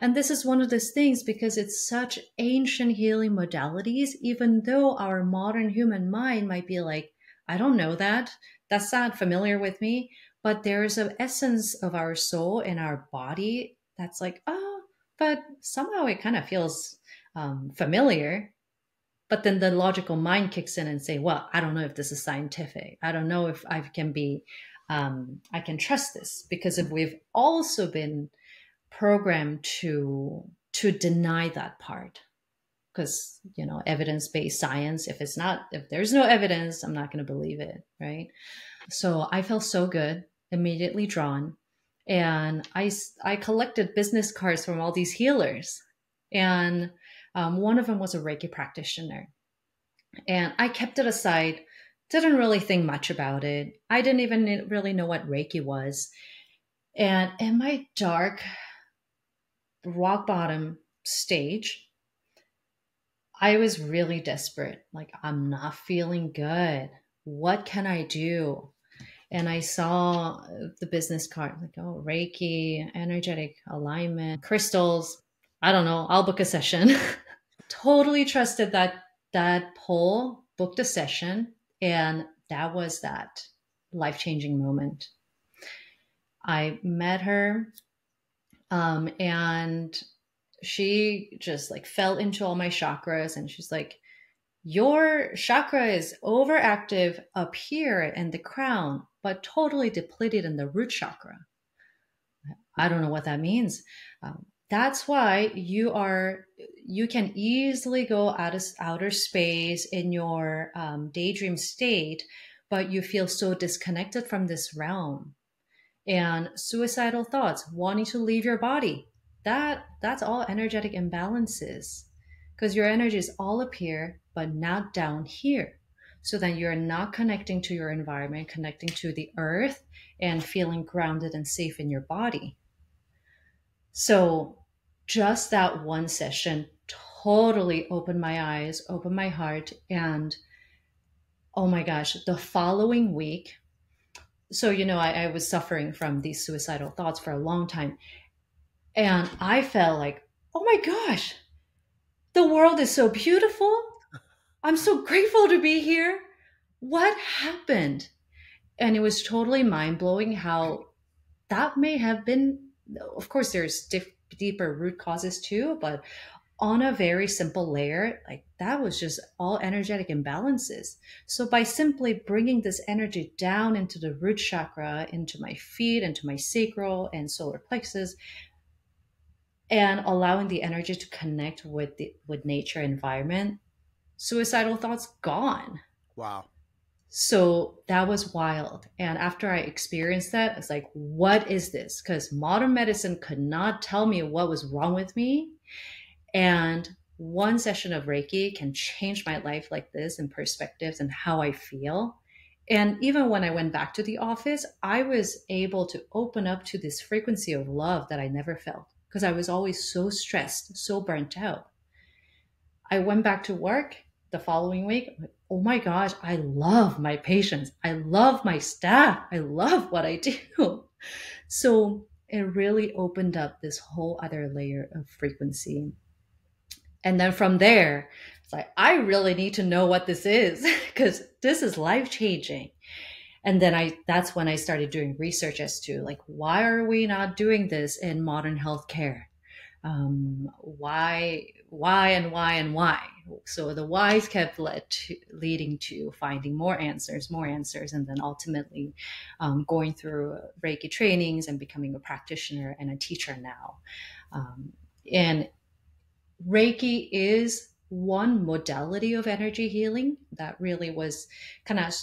And this is one of those things because it's such ancient healing modalities, even though our modern human mind might be like, I don't know that. That's not familiar with me. But there's an essence of our soul and our body that's like, oh, but somehow it kind of feels familiar. But then the logical mind kicks in and say, well, I don't know if this is scientific. I don't know if I can I can trust this, because if we've also been programmed to deny that part, because evidence-based science, if there's no evidence, I'm not going to believe it, right? So I felt so good, immediately drawn, and I collected business cards from all these healers, and one of them was a Reiki practitioner, and I kept it aside. Didn't really think much about it. I didn't even really know what Reiki was. And in my dark rock bottom stage, I was really desperate. Like, I'm not feeling good. What can I do? And I saw the business card, like, oh, Reiki, energetic alignment, crystals. I don't know. I'll book a session. Totally trusted that poll, booked a session, and that was that life-changing moment. I met her, and she just like fell into all my chakras, and she's like, your chakra is overactive up here in the crown, but totally depleted in the root chakra. I don't know what that means. That's why you can easily go out of outer space in your daydream state, but you feel so disconnected from this realm. And suicidal thoughts, wanting to leave your body, that's all energetic imbalances, because your energy is all up here but not down here. So then you're not connecting to your environment, connecting to the earth, and feeling grounded and safe in your body. So just that one session totally opened my eyes, opened my heart, and oh my gosh, the following week, so I was suffering from these suicidal thoughts for a long time, and I felt like, oh my gosh, the world is so beautiful. I'm so grateful to be here. What happened? And it was totally mind-blowing how that may have been, of course there's deeper root causes too, but on a very simple layer, like that was just all energetic imbalances. So by simply bringing this energy down into the root chakra, into my feet, into my sacral and solar plexus, and allowing the energy to connect with nature environment, suicidal thoughts gone. Wow. So that was wild. And after I experienced that, it's like, what is this? Because modern medicine could not tell me what was wrong with me. And one session of Reiki can change my life like this, and perspectives and how I feel. And even when I went back to the office, I was able to open up to this frequency of love that I never felt, because I was always so stressed, so burnt out. I went back to work the following week. oh my gosh, I love my patients. I love my staff. I love what I do. So it really opened up this whole other layer of frequency. And then from there, it's like, I really need to know what this is because this is life changing. And then that's when I started doing research as to like, why are we not doing this in modern healthcare? Why? So the whys kept leading to finding more answers, and then ultimately going through Reiki trainings and becoming a practitioner and a teacher now. And Reiki is one modality of energy healing that really was kind of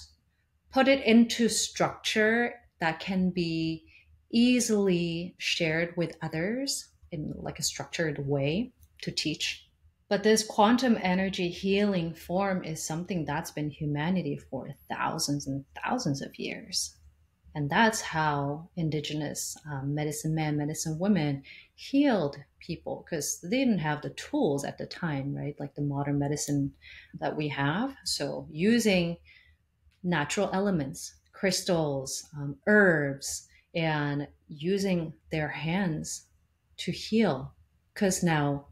put it into structure that can be easily shared with others in like a structured way to teach. But this quantum energy healing form is something that's been humanity for thousands and thousands of years. And that's how indigenous medicine men, medicine women healed people, because they didn't have the tools at the time, right? Like the modern medicine that we have. So using natural elements, crystals, herbs, and using their hands to heal. Because now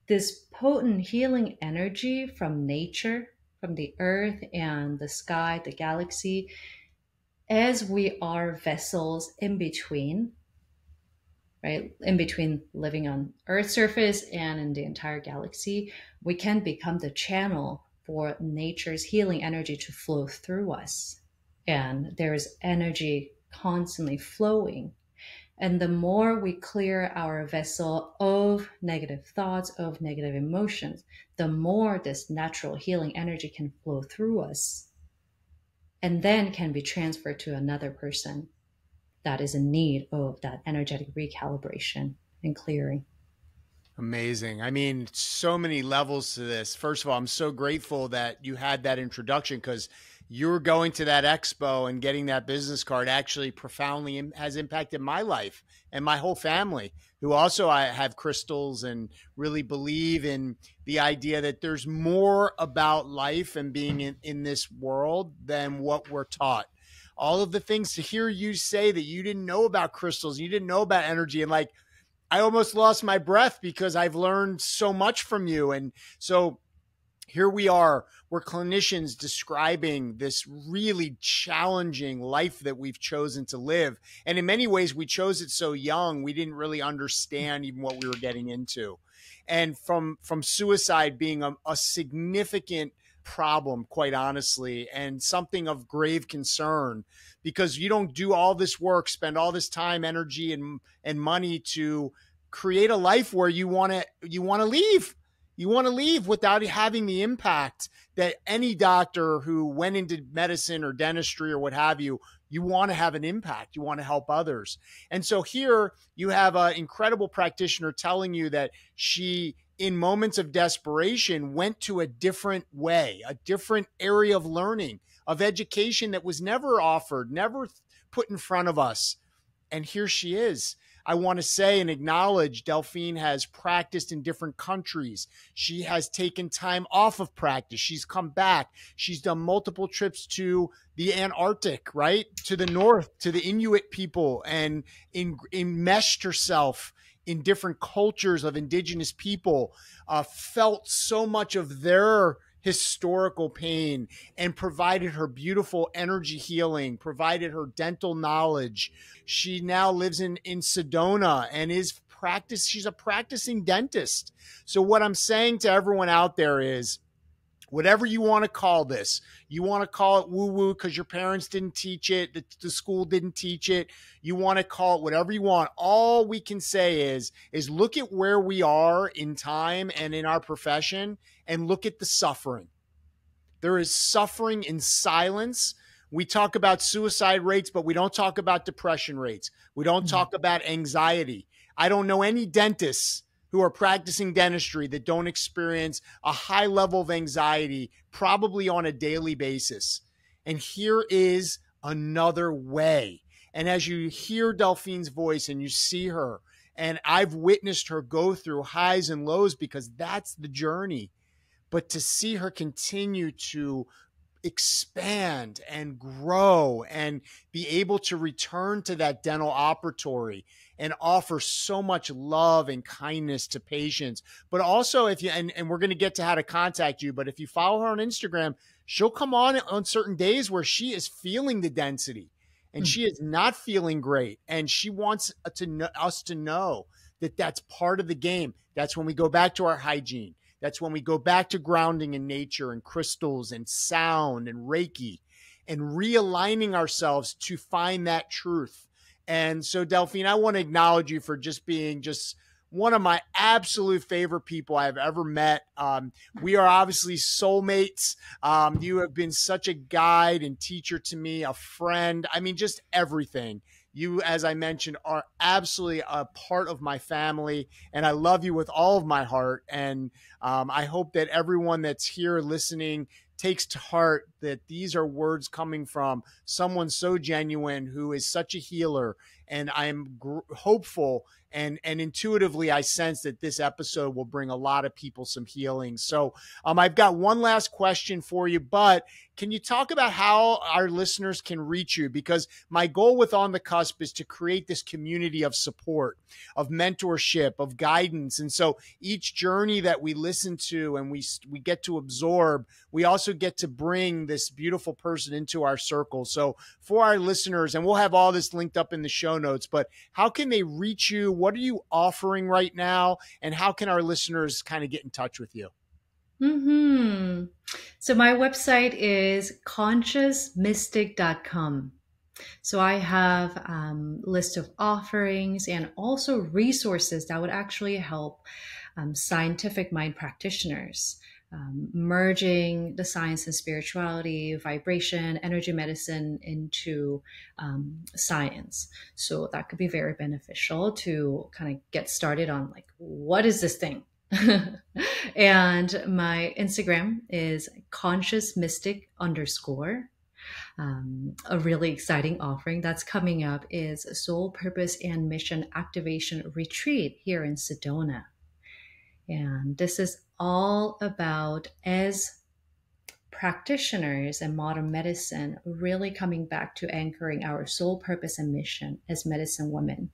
this potent healing energy from nature, from the earth and the sky, the galaxy, as we are vessels in between, right? In between living on Earth's surface and in the entire galaxy, we can become the channel for nature's healing energy to flow through us. And there's energy constantly flowing. And the more we clear our vessel of negative thoughts, of negative emotions, the more this natural healing energy can flow through us and then can be transferred to another person that is in need of that energetic recalibration and clearing. Amazing. I mean, so many levels to this. First of all, I'm so grateful that you had that introduction, because you're going to that expo and getting that business card actually profoundly has impacted my life and my whole family, who also I have crystals and really believe in the idea that there's more about life and being in this world than what we're taught. All of the things, to hear you say that you didn't know about crystals, you didn't know about energy, and like, I almost lost my breath because I've learned so much from you. And so here we are, we're clinicians describing this really challenging life that we've chosen to live. And in many ways, we chose it so young, we didn't really understand even what we were getting into. And from suicide being a significant problem, quite honestly, and something of grave concern, because you don't do all this work, spend all this time, energy, and money to create a life where you want to leave. You want to leave without having the impact that any doctor who went into medicine or dentistry or what have you, you want to have an impact. You want to help others. And so here you have an incredible practitioner telling you that she, in moments of desperation, went to a different way, a different area of learning, of education that was never offered, never put in front of us. And here she is. I want to say and acknowledge Delphine has practiced in different countries. She has taken time off of practice. She's come back. She's done multiple trips to the Antarctic, right? To the north, to the Inuit people, and enmeshed herself in different cultures of indigenous people, felt so much of their historical pain, and provided her beautiful energy healing, provided her dental knowledge. She now lives in Sedona and she's a practicing dentist. So what I'm saying to everyone out there is, whatever you want to call this, you want to call it woo-woo because your parents didn't teach it, the school didn't teach it, you want to call it whatever you want. All we can say is look at where we are in time and in our profession, and look at the suffering. There is suffering in silence. We talk about suicide rates, but we don't talk about depression rates. We don't talk about anxiety. I don't know any dentists who are practicing dentistry that don't experience a high level of anxiety, probably on a daily basis. And here is another way. And as you hear Delphine's voice and you see her, and I've witnessed her go through highs and lows, because that's the journey. but to see her continue to expand and grow and be able to return to that dental operatory and offer so much love and kindness to patients. But also if you, and we're going to get to how to contact you, but if you follow her on Instagram, she'll come on certain days where she is feeling the density and she is not feeling great. And she wants us to know that that's part of the game. That's when we go back to our hygiene. That's when we go back to grounding in nature and crystals and sound and Reiki and realigning ourselves to find that truth. And so, Delphine, I want to acknowledge you for just being just one of my absolute favorite people I've ever met. We are obviously soulmates. You have been such a guide and teacher to me, a friend. I mean, just everything. You, as I mentioned, are absolutely a part of my family, and I love you with all of my heart. And I hope that everyone that's here listening takes to heart that these are words coming from someone so genuine who is such a healer. And I'm hopeful and intuitively I sense that this episode will bring a lot of people some healing. So I've got one last question for you, but can you talk about how our listeners can reach you? Because my goal with On the Cusp is to create this community of support, of mentorship, of guidance. And so each journey that we listen to and we get to absorb, we also get to bring this beautiful person into our circle. So for our listeners, and we'll have all this linked up in the show notes, but how can they reach you? What are you offering right now? And how can our listeners kind of get in touch with you? So my website is consciousmystic.com. So I have a list of offerings and also resources that would actually help scientific mind practitioners, merging the science and spirituality, vibration, energy medicine into science. So that could be very beneficial to kind of get started on like, what is this thing? And my Instagram is consciousmystic_. A really exciting offering that's coming up is Soul Purpose and Mission Activation Retreat here in Sedona. And this is all about, as practitioners in modern medicine, really coming back to anchoring our soul purpose and mission as medicine women.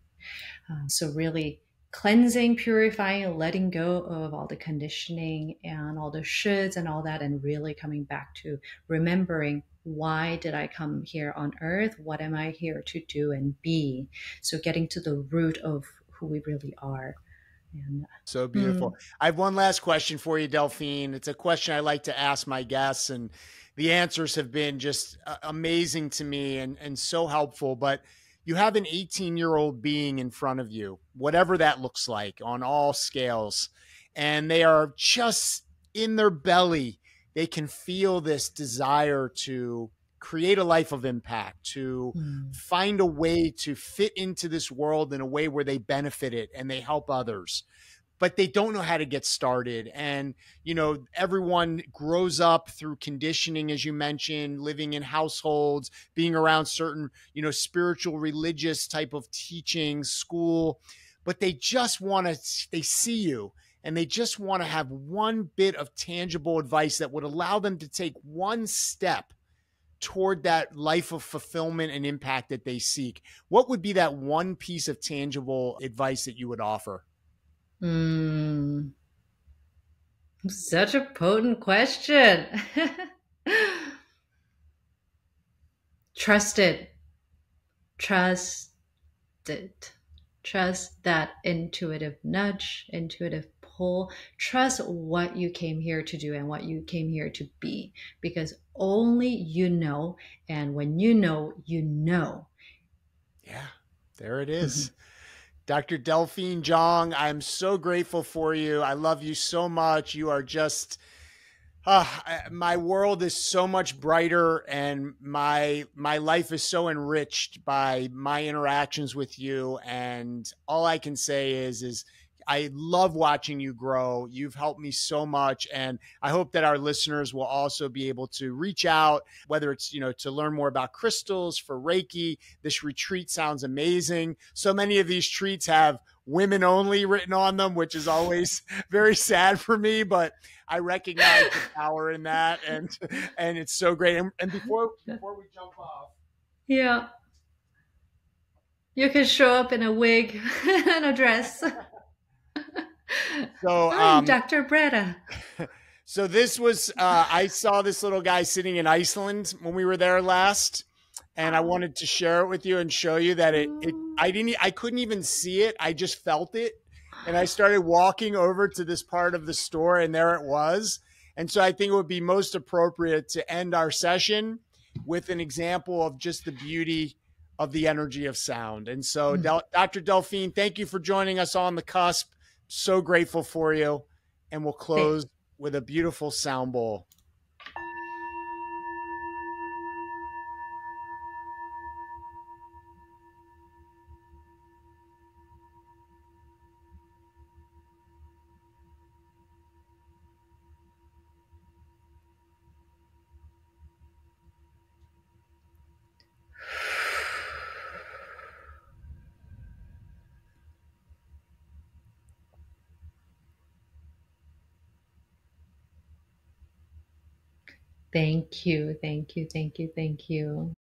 So really cleansing, purifying, letting go of all the conditioning and all the shoulds and all that, and really coming back to remembering, why did I come here on earth? What am I here to do and be? So getting to the root of who we really are. And, so beautiful. I have one last question for you, Delphine. It's a question I like to ask my guests, and the answers have been just amazing to me and so helpful. But you have an 18-year-old being in front of you, whatever that looks like on all scales, and they are just in their belly. They can feel this desire to create a life of impact, to find a way to fit into this world in a way where they benefit it and they help others, but they don't know how to get started. And, you know, everyone grows up through conditioning, as you mentioned, living in households, being around certain, you know, spiritual, religious type of teaching, school, but they just want to, they see you and they just want to have one bit of tangible advice that would allow them to take one step toward that life of fulfillment and impact that they seek. What would be that one piece of tangible advice that you would offer? Such a potent question. Trust it. Trust it. Trust that intuitive nudge, intuitive pull. Trust what you came here to do and what you came here to be, because only you know. And when you know, you know. Yeah, there it is. Dr. Delphine Jeong, I'm so grateful for you. I love you so much. You are just, my world is so much brighter, and my life is so enriched by my interactions with you. And all I can say is I love watching you grow. You've helped me so much. And I hope that our listeners will also be able to reach out, whether it's, to learn more about crystals, for Reiki. This retreat sounds amazing. So many of these treats have women only written on them, which is always very sad for me, but I recognize the power in that. And it's so great. And before we jump off. Yeah. You can show up in a wig and a dress. So I'm Dr. Bretta. So this was, I saw this little guy sitting in Iceland when we were there last, and I wanted to share it with you and show you that I couldn't even see it. I just felt it. And I started walking over to this part of the store, and there it was. And so I think it would be most appropriate to end our session with an example of just the beauty of the energy of sound. And so Dr. Delphine, thank you for joining us on the cusp. So grateful for you. And we'll close with a beautiful sound bowl. Thank you, thank you, thank you, thank you.